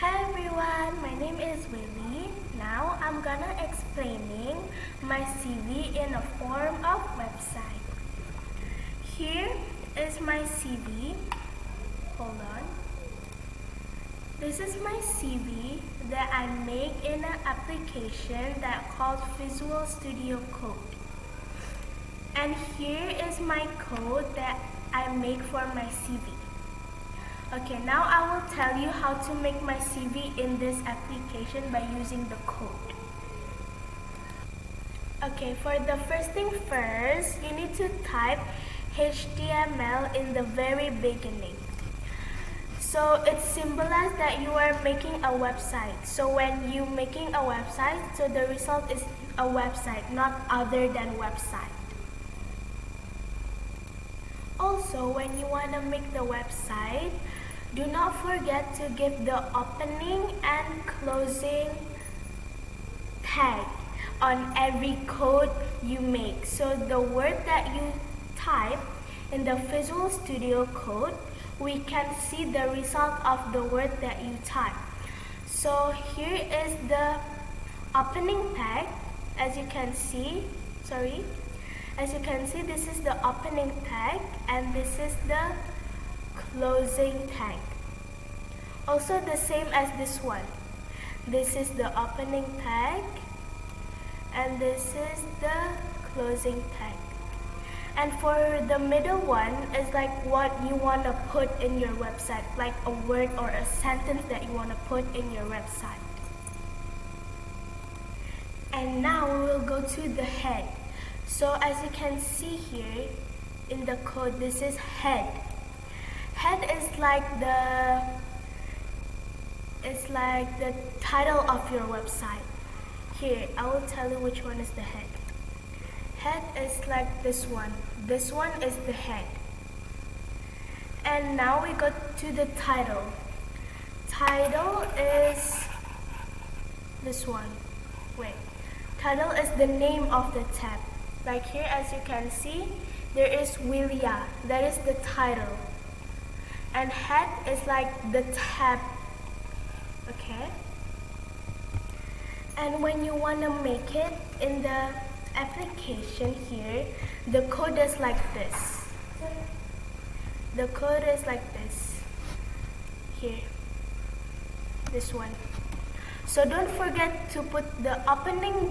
Hi everyone, my name is Willy. Now I'm gonna explaining my CV in a form of website. Here is my CV. Hold on. This is my CV that I make in an application that called Visual Studio Code. And here is my code that I make for my CV. Okay, now I will tell you how to make my CV in this application by using the code. Okay, for the first thing first, you need to type HTML in the very beginning. So it symbolizes that you are making a website. So when you making a website, so the result is a website, not other than website. Also, when you want to make the website, do not forget to give the opening and closing tag on every code you make. So the word that you type in the Visual Studio Code, we can see the result of the word that you type. So here is the opening tag. As you can see, this is the opening tag and this is the closing tag. Also the same as this one. This is the opening tag and this is the closing tag. And for the middle one is like what you want to put in your website, like a word or a sentence that you want to put in your website. And now we will go to the head. So as you can see here in the code, this is head. Head is like the title of your website. Here, I will tell you which one is the head. Head is like this one. This one is the head. And now we go to the title. Title is this one. Wait. Title is the name of the tab. Like here, as you can see, there is Willya. That is the title. And head is like the tab. Okay? And when you want to make it in the application here, the code is like this. The code is like this. Here. This one. So don't forget to put the opening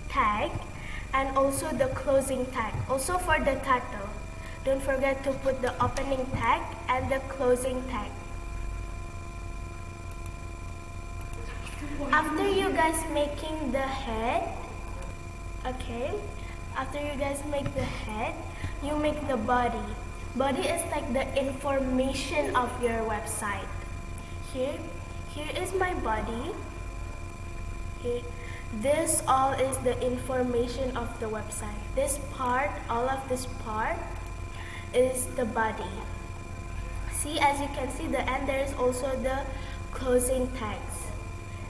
tag and also the closing tag. Also for the title, don't forget to put the opening tag and the closing tag. After you guys making the head, okay, after you guys make the head, you make the body. Body is like the information of your website. Here is my body. Here. This all is the information of the website. This part, all of this part is the body. See, as you can see, the end there is also the closing tags.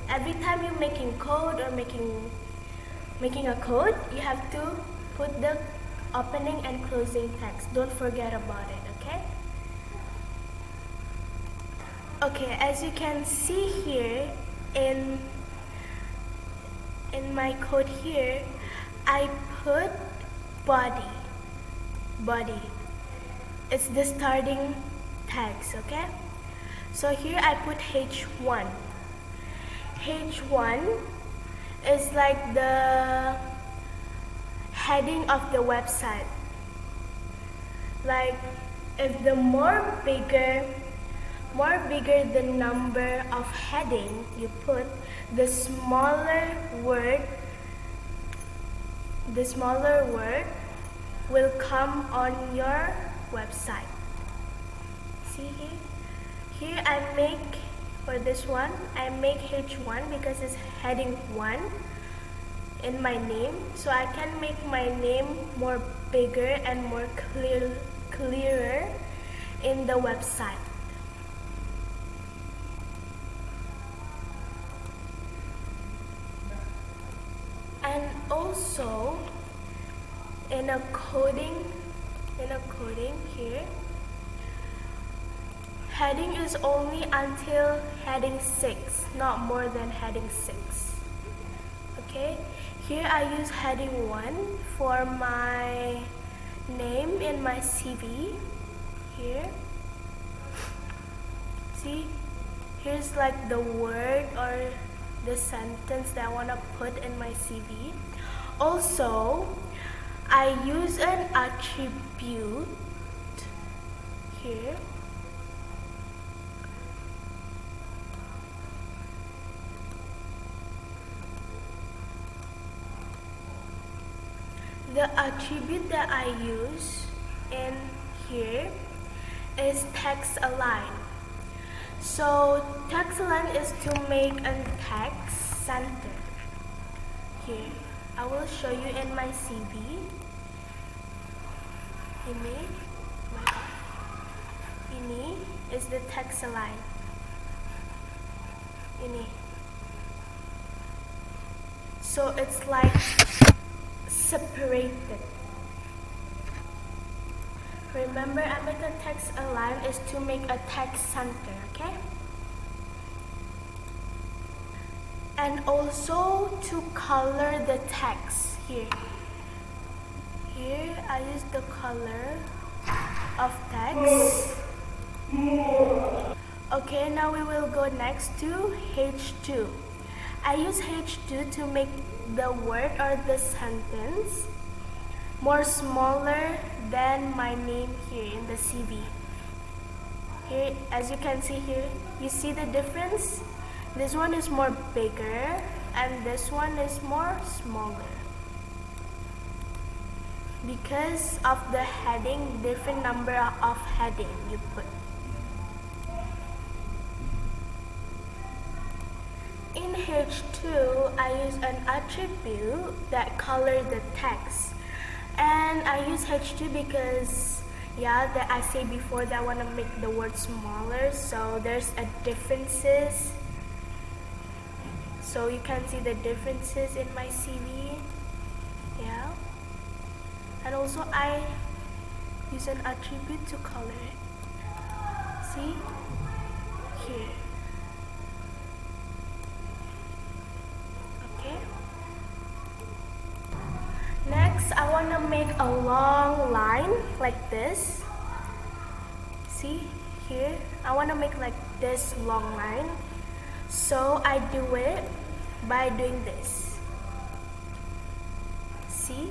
Every time you're making code or making a code, you have to put the opening and closing tags. Don't forget about it, okay? Okay, as you can see here in my code here, I put body. It's the starting tags, okay? So here I put H1. H1 is like the heading of the website. Like if the more bigger the number of heading you put, the smaller word will come on your website. See here? Here I make, for this one, I make H1 because it's heading 1 in my name. So I can make my name more bigger and more clearer in the website. And also in a coding here, Heading is only until heading 6, not more than heading 6. Okay, here I use heading 1 for my name in my CV. Here, see, here's like the word or the sentence that I want to put in my CV. Also, I use an attribute here. The attribute that I use in here is text align. So text align is to make a text center. Here, I will show you in my CV. Ini is the text align. Ini. So it's like separated. Remember, I make a text align is to make a text center, okay? And also to color the text here. Here I use the color of text. Okay, now we will go next to H2. I use H2 to make the word or the sentence more smaller than my name here in the CV. Here, as you can see here, you see the difference? This one is more bigger and this one is more smaller. Because of the heading, different number of heading you put. In H2, I use an attribute that color the text. And I use H2 because, yeah, that I say before that I want to make the word smaller. So there's a differences. So you can see the differences in my CV. Yeah. And also I use an attribute to color it. See? Here. Next, I want to make a long line like this. See here? I want to make like this long line. So I do it by doing this. See?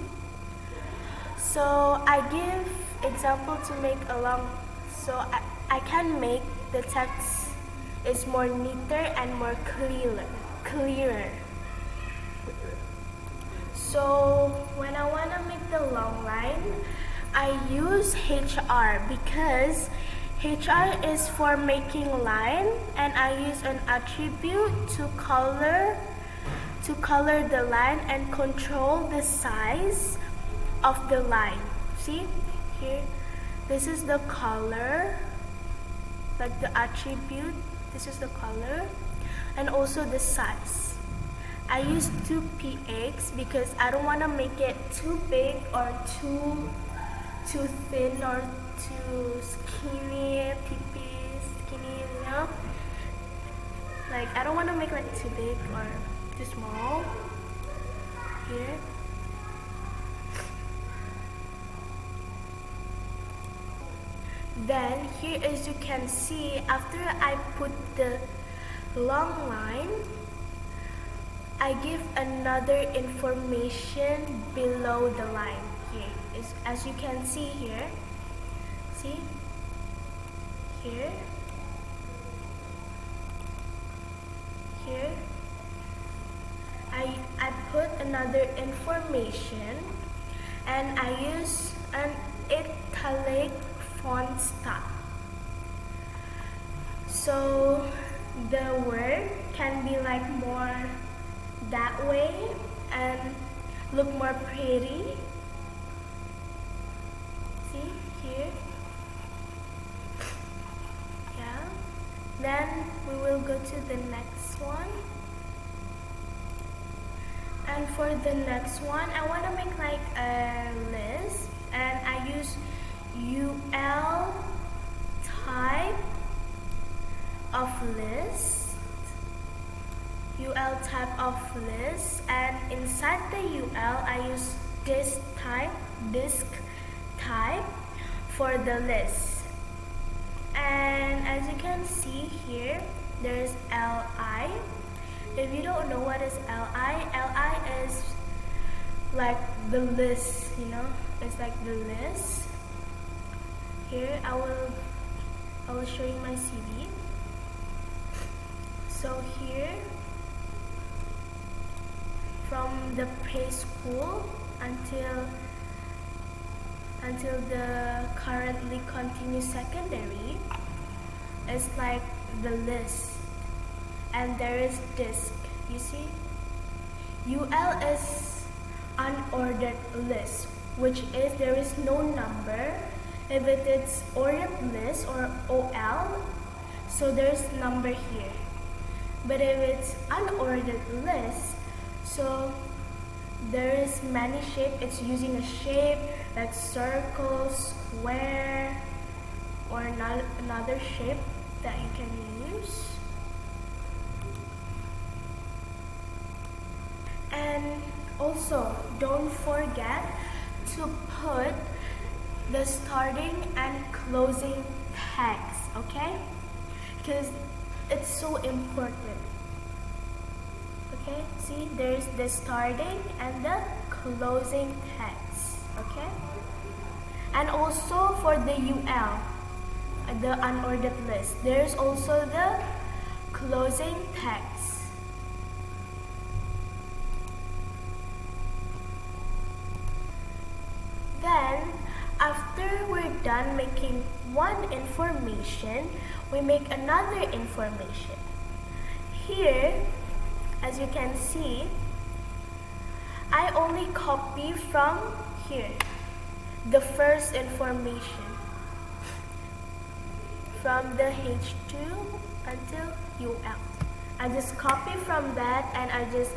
So I give example to make a long, so I can make the text is more neater and more clearer. So when I want to make the long line, I use HR because HR is for making line, and I use an attribute to color the line and control the size of the line. See here, this is the color, like the attribute, this is the color, and also the size. I use 2px because I don't want to make it too big or too thin or too skinny, skinny, you know? Like I don't want to make like too big or too small. Here. Then here, as you can see, after I put the long line, I give another information below the line here. As you can see here, see here, I put another information, and I use an italic font style. So the word can be like more that way and look more pretty. See here? Yeah. Then we will go to the next one. And for the next one, I want to make like a list, and I use UL type of list, UL type of list, and inside the UL I use disk type for the list. And as you can see here, there's LI. If you don't know what is LI is like the list, you know, it's like the list. Here I will show you my CD. So here, from the preschool until the currently continuous secondary, it's like the list, and there is disk. You see, UL is unordered list, which is there is no number. If it is ordered list or OL, so there's number here. But if it's unordered list, so there is many shape. It's using a shape like circle, square, or another shape that you can use. And also, don't forget to put the starting and closing tags, okay? Because it's so important. Okay, see, there's the starting and the closing tags, okay? And also for the UL, the unordered list, there's also the closing tags. Then, after we're done making one information, we make another information. Here, as you can see, I only copy from here, the first information, from the H2 until UL. I just copy from that and I just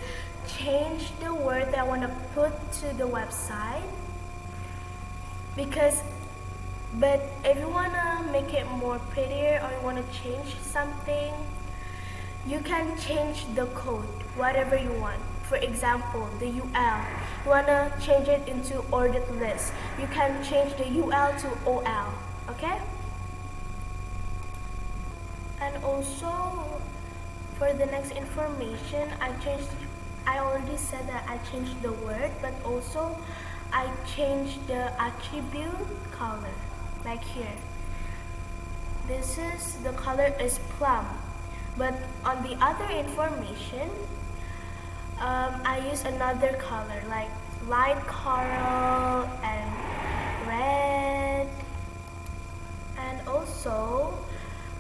change the word that I want to put to the website. But if you want to make it more prettier or you want to change something, you can change the code, whatever you want. For example, the UL, you want to change it into ordered list. You can change the UL to OL, okay? And also, for the next information, I already said that I changed the word, but also I changed the attribute color, like here. The color is plum. But on the other information, I use another color like light coral and red. And also,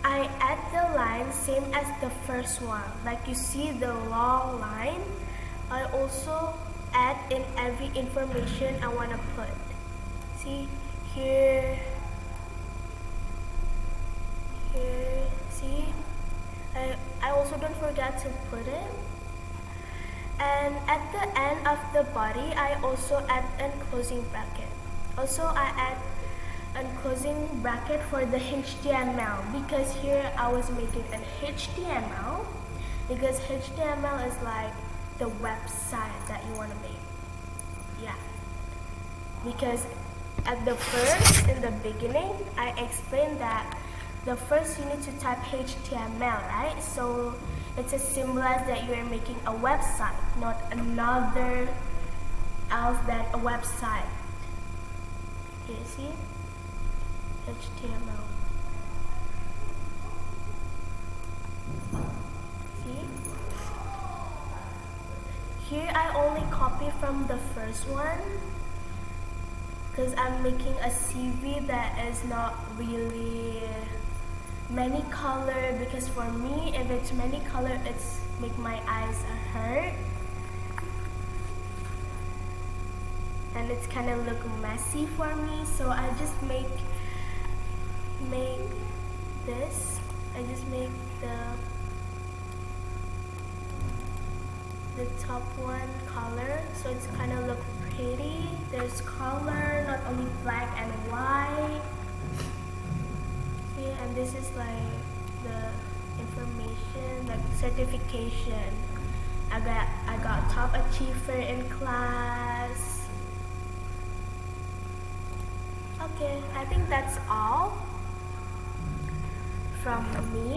I add the line same as the first one. Like you see the long line, I also add in every information I want to put. See, here, see? I also don't forget to put it. And at the end of the body, I also add a closing bracket. Also, I add a closing bracket for the HTML because here I was making an HTML because HTML is like the website that you want to make. Yeah. Because at the first, in the beginning, I explained that the first you need to type HTML, right? So it's a symbolize that you are making a website, not another else than a website. Here, see? HTML. See? Here I only copy from the first one because I'm making a CV that is not really many color, because for me, if it's many color, it's make my eyes hurt and it's kind of look messy for me. So I just make this. I just make the top one color, so it's kind of look pretty. There's color, not only black and white. See, and this is like the information, like certification. I got top achiever in class. Okay, I think that's all from me.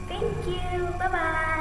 Thank you. Bye bye.